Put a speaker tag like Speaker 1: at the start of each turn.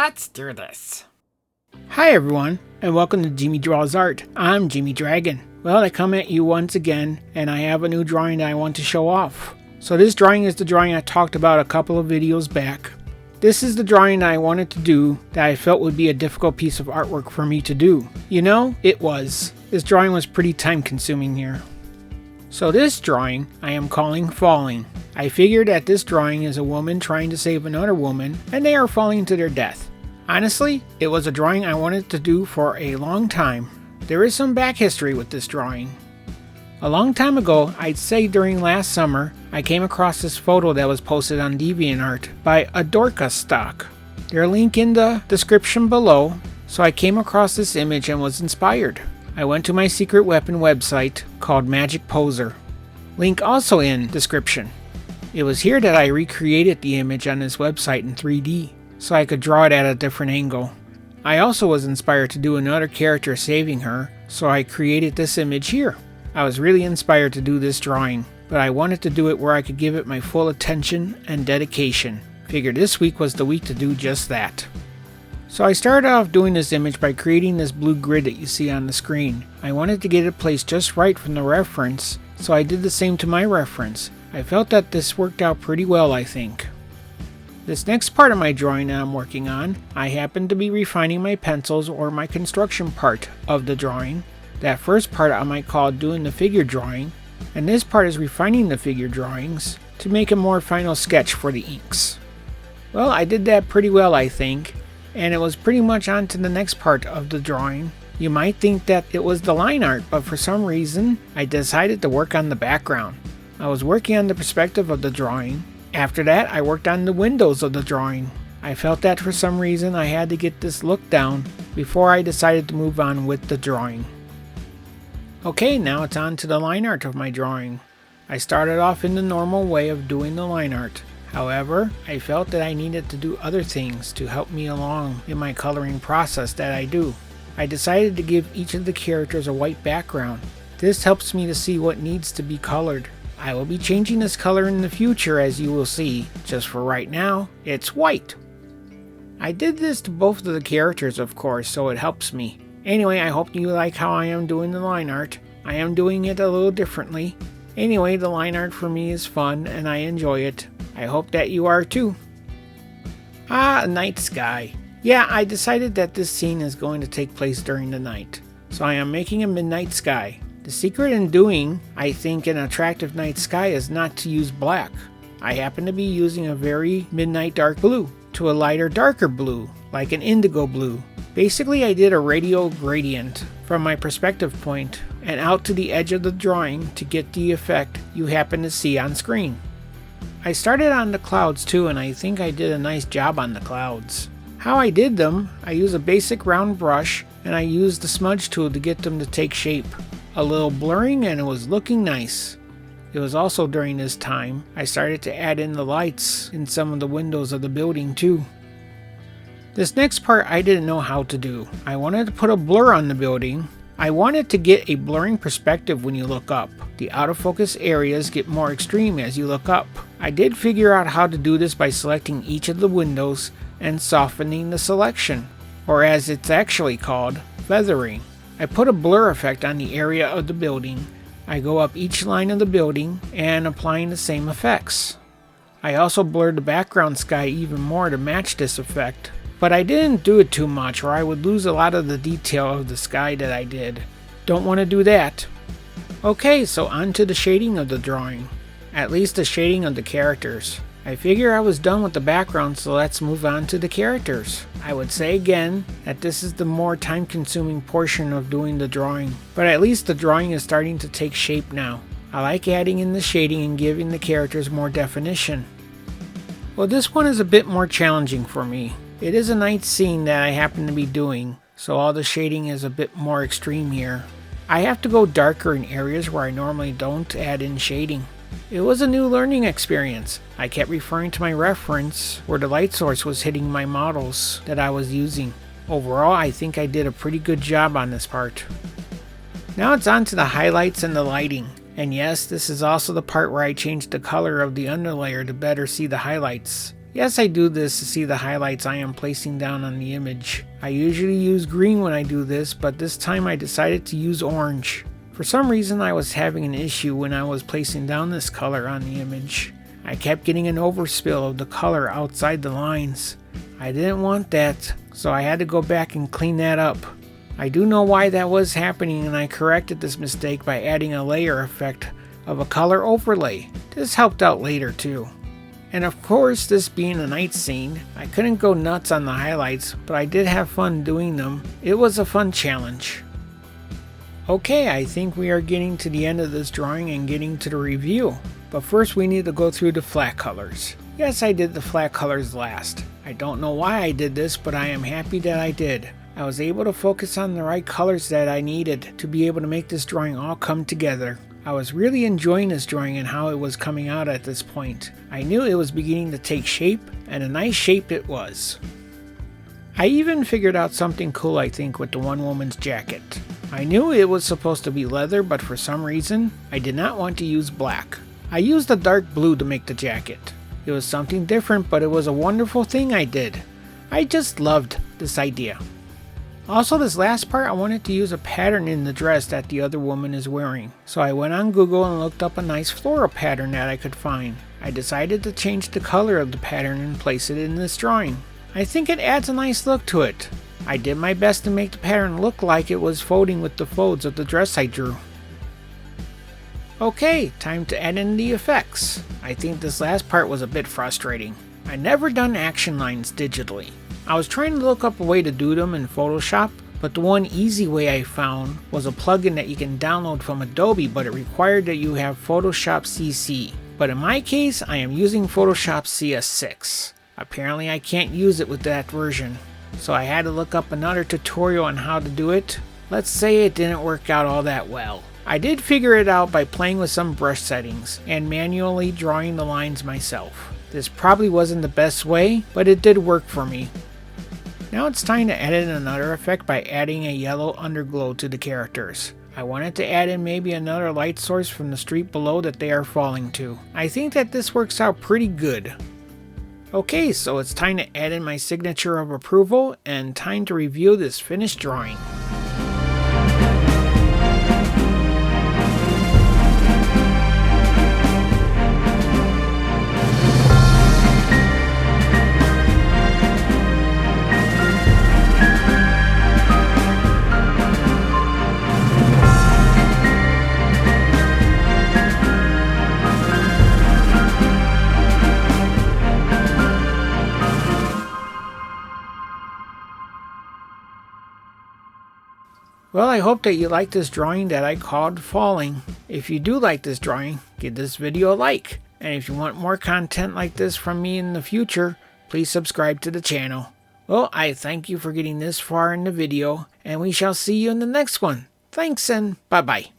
Speaker 1: Let's do this.
Speaker 2: Hi everyone, and welcome to Jimmy Draws Art. I'm Jimmy Dragon. Well, I come at you once again, and I have a new drawing that I want to show off. So this drawing is the drawing I talked about a couple of videos back. This is the drawing that I wanted to do that I felt would be a difficult piece of artwork for me to do. You know, it was. This drawing was pretty time consuming here. So this drawing I am calling Falling. I figured that this drawing is a woman trying to save another woman, and they are falling to their death. Honestly, it was a drawing I wanted to do for a long time. There is some back history with this drawing. A long time ago, I'd say during last summer, I came across this photo that was posted on DeviantArt by Adorka Stock. Their link in the description below, so I came across this image and was inspired. I went to my secret weapon website called Magic Poser. Link also in description. It was here that I recreated the image on this website in 3D, so I could draw it at a different angle. I also was inspired to do another character saving her, so I created this image here. I was really inspired to do this drawing, but I wanted to do it where I could give it my full attention and dedication. Figured this week was the week to do just that. So I started off doing this image by creating this blue grid that you see on the screen. I wanted to get it placed just right from the reference, so I did the same to my reference. I felt that this worked out pretty well, I think. This next part of my drawing that I'm working on, I happen to be refining my pencils or my construction part of the drawing. That first part I might call doing the figure drawing, and this part is refining the figure drawings to make a more final sketch for the inks. Well, I did that pretty well, I think, and it was pretty much on to the next part of the drawing. You might think that it was the line art, but for some reason, I decided to work on the background. I was working on the perspective of the drawing. After that, I worked on the windows of the drawing. I felt that for some reason I had to get this look down before I decided to move on with the drawing. Okay, now it's on to the line art of my drawing. I started off in the normal way of doing the line art. However, I felt that I needed to do other things to help me along in my coloring process that I do. I decided to give each of the characters a white background. This helps me to see what needs to be colored. I will be changing this color in the future, as you will see. Just for right now, it's white. I did this to both of the characters, of course, so it helps me. Anyway, I hope you like how I am doing the line art. I am doing it a little differently. Anyway, the line art for me is fun and I enjoy it. I hope that you are too. A night sky. Yeah, I decided that this scene is going to take place during the night, so I am making a midnight sky. The secret in doing, I think, an attractive night sky is not to use black. I happen to be using a very midnight dark blue to a lighter darker blue, like an indigo blue. Basically, I did a radial gradient from my perspective point and out to the edge of the drawing to get the effect you happen to see on screen. I started on the clouds too, and I think I did a nice job on the clouds. How I did them, I used a basic round brush and I used the smudge tool to get them to take shape. A little blurring and it was looking nice. It was also during this time I started to add in the lights in some of the windows of the building too. This next part I didn't know how to do. I wanted to put a blur on the building. I wanted to get a blurring perspective when you look up. The out of focus areas get more extreme as you look up. I did figure out how to do this by selecting each of the windows and softening the selection, or as it's actually called, feathering. I put a blur effect on the area of the building. I go up each line of the building and applying the same effects. I also blurred the background sky even more to match this effect, but I didn't do it too much or I would lose a lot of the detail of the sky that I did. Don't want to do that. Okay, so on to the shading of the drawing. At least the shading of the characters. I figure I was done with the background, so let's move on to the characters. I would say again that this is the more time-consuming portion of doing the drawing, but at least the drawing is starting to take shape now. I like adding in the shading and giving the characters more definition. Well, this one is a bit more challenging for me. It is a night scene that I happen to be doing, so all the shading is a bit more extreme here. I have to go darker in areas where I normally don't add in shading. It was a new learning experience. I kept referring to my reference where the light source was hitting my models that I was using. Overall, I think I did a pretty good job on this part. Now it's on to the highlights and the lighting. And yes, this is also the part where I changed the color of the underlayer to better see the highlights. Yes, I do this to see the highlights I am placing down on the image. I usually use green when I do this, but this time I decided to use orange. For some reason I was having an issue when I was placing down this color on the image. I kept getting an overspill of the color outside the lines. I didn't want that, so I had to go back and clean that up. I do know why that was happening, and I corrected this mistake by adding a layer effect of a color overlay. This helped out later too. And of course, this being a night scene, I couldn't go nuts on the highlights, but I did have fun doing them. It was a fun challenge. Okay, I think we are getting to the end of this drawing and getting to the review. But first we need to go through the flat colors. Yes, I did the flat colors last. I don't know why I did this, but I am happy that I did. I was able to focus on the right colors that I needed to be able to make this drawing all come together. I was really enjoying this drawing and how it was coming out at this point. I knew it was beginning to take shape, and a nice shape it was. I even figured out something cool, I think, with the one woman's jacket. I knew it was supposed to be leather, but for some reason, I did not want to use black. I used a dark blue to make the jacket. It was something different, but it was a wonderful thing I did. I just loved this idea. Also, this last part, I wanted to use a pattern in the dress that the other woman is wearing. So I went on Google and looked up a nice floral pattern that I could find. I decided to change the color of the pattern and place it in this drawing. I think it adds a nice look to it. I did my best to make the pattern look like it was folding with the folds of the dress I drew. Okay, time to add in the effects. I think this last part was a bit frustrating. I never done action lines digitally. I was trying to look up a way to do them in Photoshop, but the one easy way I found was a plugin that you can download from Adobe, but it required that you have Photoshop CC. But in my case, I am using Photoshop CS6. Apparently I can't use it with that version, so I had to look up another tutorial on how to do it. Let's say it didn't work out all that well. I did figure it out by playing with some brush settings and manually drawing the lines myself. This probably wasn't the best way, but it did work for me. Now it's time to add in another effect by adding a yellow underglow to the characters. I wanted to add in maybe another light source from the street below that they are falling to. I think that this works out pretty good. Okay, so it's time to add in my signature of approval and time to review this finished drawing. Well, I hope that you like this drawing that I called Falling. If you do like this drawing, give this video a like. And if you want more content like this from me in the future, please subscribe to the channel. Well, I thank you for getting this far in the video, and we shall see you in the next one. Thanks and bye-bye.